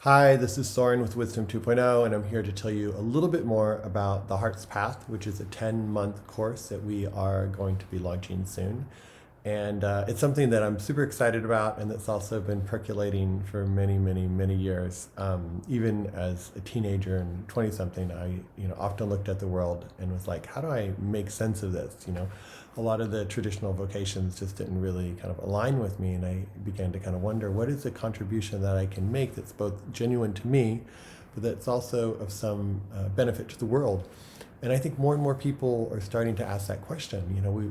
Hi, this is Soren with Wisdom 2.0, and I'm here to tell you a little bit more about the Heart's Path, which is a 10-month course that we are going to be launching soon. And it's something that I'm super excited about, and that's also been percolating for many, many, many years. Even as a teenager and 20-something, I often looked at the world and was like, how do I make sense of this? A lot of the traditional vocations just didn't really kind of align with me, and I began to kind of wonder, what is the contribution that I can make that's both genuine to me, but that's also of some benefit to the world? And I think more and more people are starting to ask that question.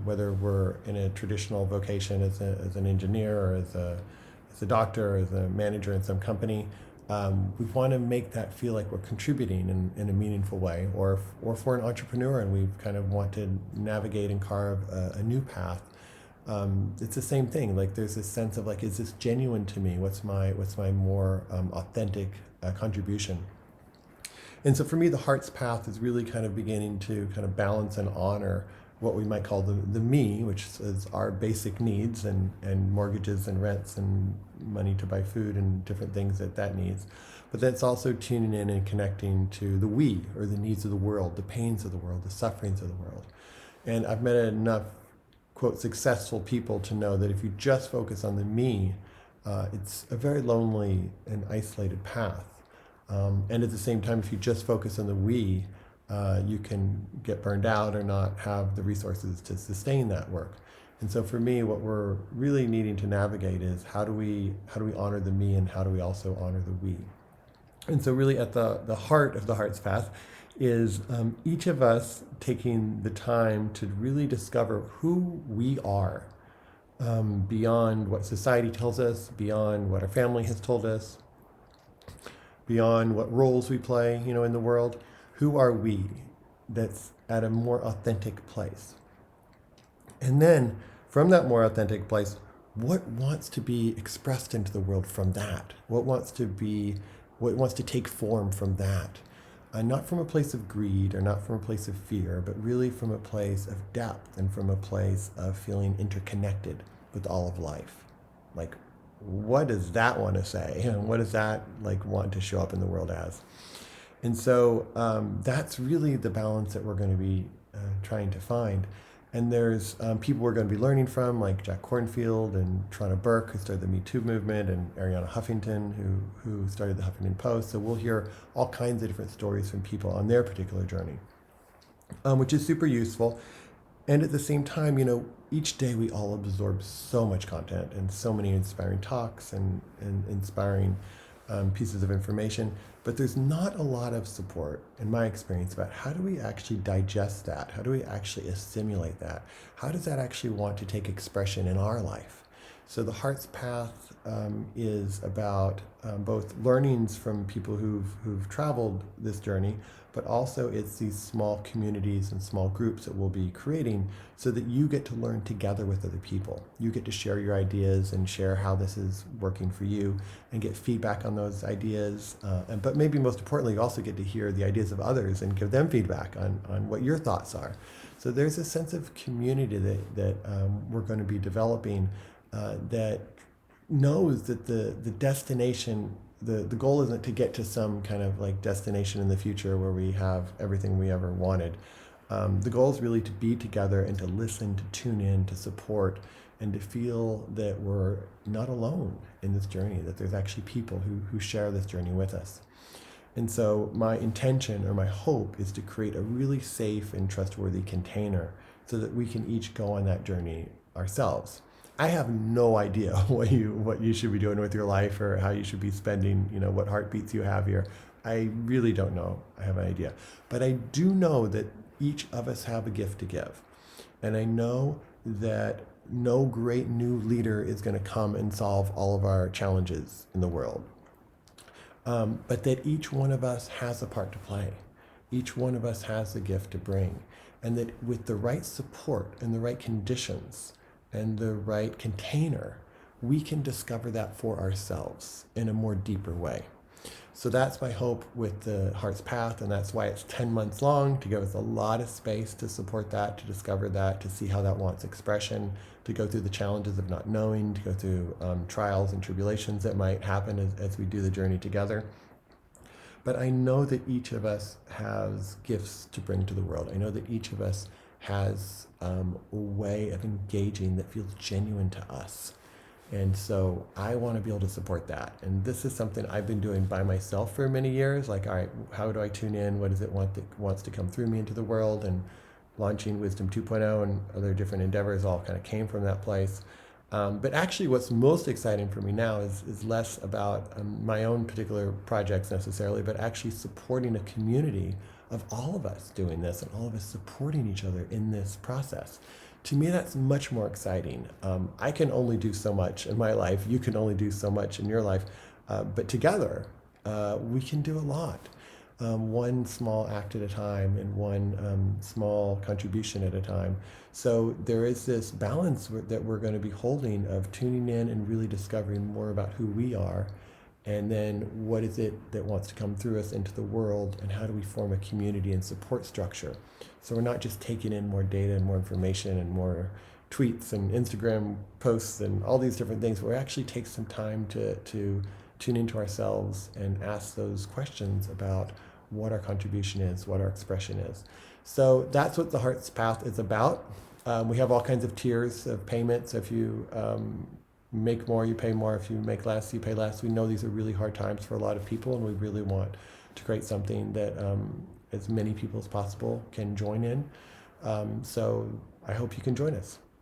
Whether we're in a traditional vocation as an engineer or as a doctor or as a manager in some company, we want to make that feel like we're contributing in a meaningful way, or for an entrepreneur and we kind of want to navigate and carve a new path. It's the same thing. Like, there's this sense of like, is this genuine to me? What's my more authentic contribution? And so for me, the Heart's Path is really kind of beginning to kind of balance and honor what we might call the me, which is our basic needs and mortgages and rents and money to buy food and different things that needs. But that's also tuning in and connecting to the we, or the needs of the world, the pains of the world, the sufferings of the world. And I've met enough, quote, successful people to know that if you just focus on the me, it's a very lonely and isolated path. And at the same time, if you just focus on the we, you can get burned out or not have the resources to sustain that work. And so for me, what we're really needing to navigate is how do we honor the me, and how do we also honor the we? And so really at the heart of the Heart's Path is each of us taking the time to really discover who we are, beyond what society tells us, beyond what our family has told us, beyond what roles we play, in the world. Who are we that's at a more authentic place? And then from that more authentic place, what wants to be expressed into the world from that? What wants to take form from that? Not from a place of greed or not from a place of fear, but really from a place of depth and from a place of feeling interconnected with all of life. Like, what does that want to say? And what does that want to show up in the world as? And so that's really the balance that we're going to be trying to find. And there's people we're going to be learning from, like Jack Kornfield and Toronto Burke, who started the Me Too movement, and Arianna Huffington, who started the Huffington Post. So we'll hear all kinds of different stories from people on their particular journey, which is super useful. And at the same time, each day we all absorb so much content and so many inspiring talks and inspiring pieces of information. But there's not a lot of support, in my experience, about how do we actually digest that? How do we actually assimilate that? How does that actually want to take expression in our life? So the Heart's Path is about both learnings from people who've traveled this journey, but also it's these small communities and small groups that we'll be creating so that you get to learn together with other people. You get to share your ideas and share how this is working for you and get feedback on those ideas. But maybe most importantly, you also get to hear the ideas of others and give them feedback on what your thoughts are. So there's a sense of community that we're going to be developing that knows that the destination, the goal isn't to get to some kind of like destination in the future where we have everything we ever wanted. The goal is really to be together and to listen, to tune in, to support, and to feel that we're not alone in this journey, that there's actually people who share this journey with us. And so my intention or my hope is to create a really safe and trustworthy container so that we can each go on that journey ourselves. I have no idea what you should be doing with your life or how you should be spending, what heartbeats you have here. I really don't know. I have an idea. But I do know that each of us have a gift to give. And I know that no great new leader is going to come and solve all of our challenges in the world. But that each one of us has a part to play. Each one of us has a gift to bring. And that with the right support and the right conditions and the right container, we can discover that for ourselves in a more deeper way. So that's my hope with the Heart's Path, and that's why it's 10 months long, to give us a lot of space to support that, to discover that, to see how that wants expression, to go through the challenges of not knowing, to go through trials and tribulations that might happen as we do the journey together. But I know that each of us has gifts to bring to the world. I know that each of us has a way of engaging that feels genuine to us. And so I want to be able to support that. And this is something I've been doing by myself for many years. Like, all right, how do I tune in? What does it want that wants to come through me into the world? And launching Wisdom 2.0 and other different endeavors all kind of came from that place. But actually, what's most exciting for me now is less about my own particular projects necessarily, but actually supporting a community of all of us doing this and all of us supporting each other in this process. To me, that's much more exciting. I can only do so much in my life. You can only do so much in your life. But together, we can do a lot. One small act at a time and one small contribution at a time. So there is this balance that we're going to be holding of tuning in and really discovering more about who we are, and then what is it that wants to come through us into the world, and how do we form a community and support structure. So we're not just taking in more data and more information and more tweets and Instagram posts and all these different things, but we actually take some time to tune into ourselves and ask those questions about what our contribution is, what our expression is. So that's what the Heart's Path is about. We have all kinds of tiers of payments. If you make more, you pay more. If you make less, you pay less. We know these are really hard times for a lot of people, and we really want to create something that as many people as possible can join in. So I hope you can join us.